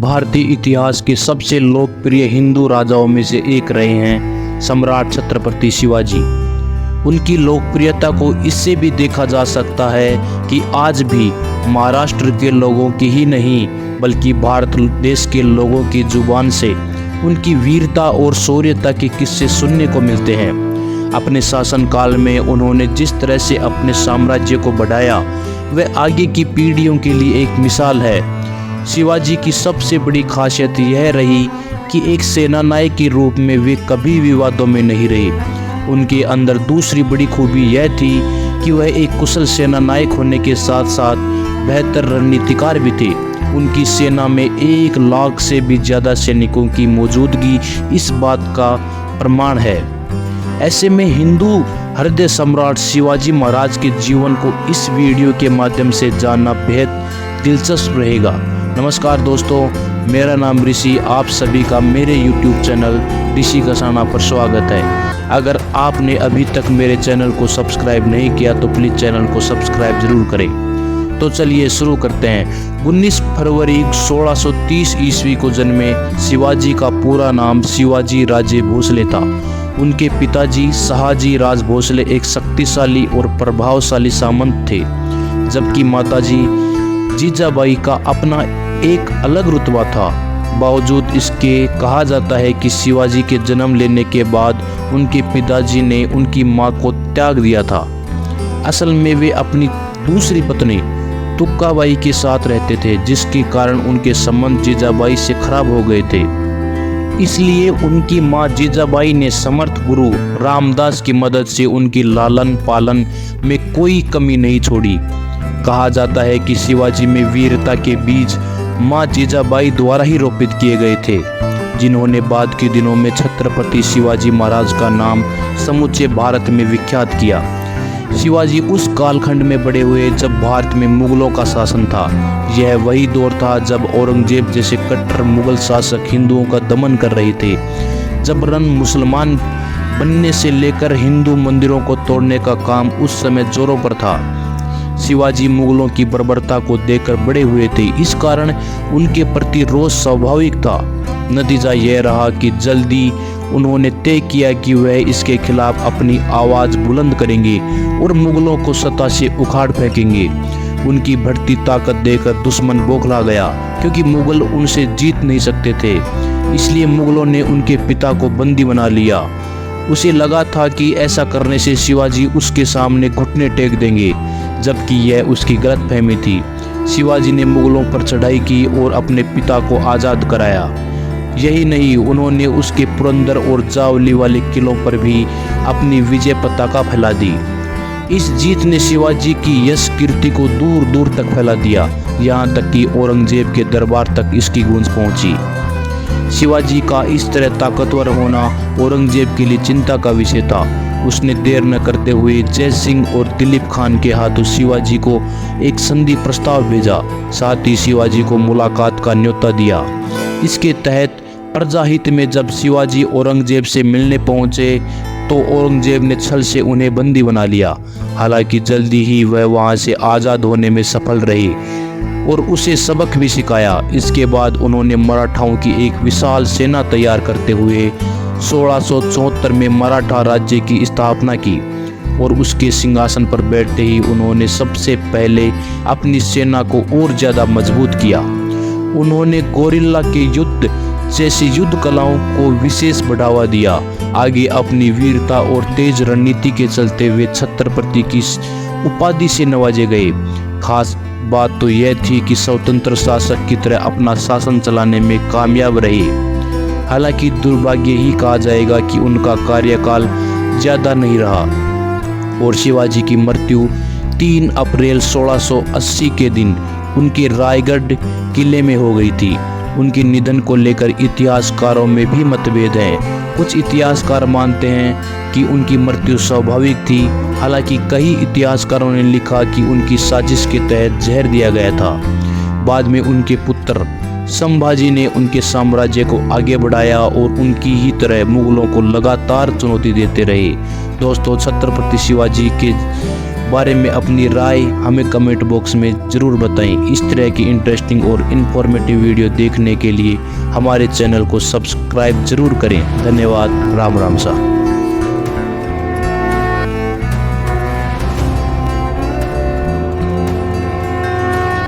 भारतीय इतिहास के सबसे लोकप्रिय हिंदू राजाओं में से एक रहे हैं सम्राट छत्रपति शिवाजी। उनकी लोकप्रियता को इससे भी देखा जा सकता है कि आज भी महाराष्ट्र के लोगों की ही नहीं बल्कि भारत देश के लोगों की जुबान से उनकी वीरता और शौर्यता के किस्से सुनने को मिलते हैं। अपने शासनकाल में उन्होंने जिस तरह से अपने साम्राज्य को बढ़ाया वह आगे की पीढ़ियों के लिए एक मिसाल है। शिवाजी की सबसे बड़ी खासियत यह रही कि एक सेनानायक के रूप में वे कभी विवादों में नहीं रहे। उनके अंदर दूसरी बड़ी खूबी यह थी कि वह एक कुशल सेनानायक होने के साथ साथ बेहतर रणनीतिकार भी थे। उनकी सेना में 1 लाख से भी ज़्यादा सैनिकों की मौजूदगी इस बात का प्रमाण है। ऐसे में हिंदू हृदय सम्राट शिवाजी महाराज के जीवन को इस वीडियो के माध्यम से जानना बेहद दिलचस्प रहेगा। नमस्कार दोस्तों, मेरा नाम ऋषि, आप सभी का मेरे YouTube चैनल ऋषि कसाना पर स्वागत है। अगर आपने अभी तक मेरे चैनल को सब्सक्राइब नहीं किया तो प्लीज़ चैनल को सब्सक्राइब जरूर करें। तो चलिए शुरू करते हैं। 19 फरवरी 1630 ईस्वी को जन्मे शिवाजी का पूरा नाम शिवाजी राजे भोसले था। उनके पिताजी शहाजी राज भोसले एक शक्तिशाली और प्रभावशाली सामंत थे, जबकि माताजी जीजाबाई का अपना एक अलग रुतबा था। बावजूद इसके कहा जाता है कि शिवाजी के जन्म लेने के बाद उनके पिताजी ने उनकी मां को त्याग दिया था। असल में वे अपनी दूसरी पत्नी तुक्काबाई के साथ रहते थे, जिसके कारण उनके संबंध जीजाबाई से खराब हो गए थे। इसलिए उनकी मां जीजाबाई ने समर्थ गुरु रामदास की मदद से उनकी लालन पालन में कोई कमी नहीं छोड़ी। कहा जाता है कि शिवाजी में वीरता के बीज मां जीजाबाई द्वारा ही रोपित किए गए थे, जिन्होंने बाद के दिनों में छत्रपति शिवाजी महाराज का नाम समूचे भारत में विख्यात किया। शिवाजी उस कालखंड में बड़े हुए जब भारत में मुगलों का शासन था। यह वही दौर था जब औरंगजेब जैसे कट्टर मुगल शासक हिंदुओं का दमन कर रहे थे। जबरन मुसलमान बनने से लेकर हिंदू मंदिरों को तोड़ने का काम उस समय जोरों पर था। शिवाजी मुगलों की बर्बरता को देखकर बड़े हुए थे, इस कारण उनके प्रति रोष स्वाभाविक था। नतीजा यह रहा कि जल्दी उन्होंने तय किया कि वह इसके खिलाफ अपनी आवाज़ बुलंद करेंगे और मुगलों को सत्ता से उखाड़ फेंकेंगे। उनकी बढ़ती ताकत देखकर दुश्मन बौखला गया, क्योंकि मुगल उनसे जीत नहीं सकते थे। इसलिए मुगलों ने उनके पिता को बंदी बना लिया। उसे लगा था कि ऐसा करने से शिवाजी उसके सामने घुटने टेक देंगे, जबकि यह उसकी गलतफहमी थी। शिवाजी ने मुगलों पर चढ़ाई की और अपने पिता को आज़ाद कराया। यही नहीं, उन्होंने उसके पुरंदर और जावली वाले किलों पर भी अपनी विजय पताका फैला दी। इस जीत ने शिवाजी की यश कीर्ति को दूर दूर तक फैला दिया, यहाँ तक कि औरंगजेब के दरबार तक इसकी गूंज पहुंची। शिवाजी का इस तरह ताकतवर होना औरंगजेब के लिए चिंता का विषय था। उसने देर न करते हुए जय सिंह और दिलीप खान के हाथों शिवाजी को एक संधि प्रस्ताव भेजा। साथ ही शिवाजी को मुलाकात का न्योता दिया। इसके तहत प्रजाहित में जब शिवाजी औरंगजेब से मिलने पहुंचे तो औरंगजेब ने छल से उन्हें बंदी बना लिया। हालांकि जल्दी ही वह वहां से आज़ाद होने में सफल रहे और उसे सबक भी सिखाया। इसके बाद उन्होंने मराठाओं की एक विशाल सेना तैयार करते हुए 1674 में मराठा राज्य की स्थापना की और उसके सिंहासन पर बैठते ही उन्होंने सबसे पहले अपनी सेना को और ज़्यादा मजबूत किया। उन्होंने गोरिल्ला के युद्ध जैसी युद्ध कलाओं को विशेष बढ़ावा दिया। आगे अपनी वीरता और तेज रणनीति के चलते वे छत्रपति की उपाधि से नवाजे गए। खास बात तो यह थी कि स्वतंत्र शासक की तरह अपना शासन चलाने में कामयाब रहे। हालांकि दुर्भाग्य ही कहा जाएगा कि उनका कार्यकाल ज़्यादा नहीं रहा और शिवाजी की मृत्यु 3 अप्रैल 1680 के दिन उनके रायगढ़ किले में हो गई थी। उनके निधन को लेकर इतिहासकारों में भी मतभेद हैं। कुछ इतिहासकार मानते हैं कि उनकी मृत्यु स्वाभाविक थी, हालांकि कई इतिहासकारों ने लिखा कि उनकी साजिश के तहत जहर दिया गया था। बाद में उनके पुत्र संभाजी ने उनके साम्राज्य को आगे बढ़ाया और उनकी ही तरह मुगलों को लगातार चुनौती देते रहे। दोस्तों, छत्रपति शिवाजी के बारे में अपनी राय हमें कमेंट बॉक्स में ज़रूर बताएं। इस तरह की इंटरेस्टिंग और इन्फॉर्मेटिव वीडियो देखने के लिए हमारे चैनल को सब्सक्राइब ज़रूर करें। धन्यवाद। राम राम सा।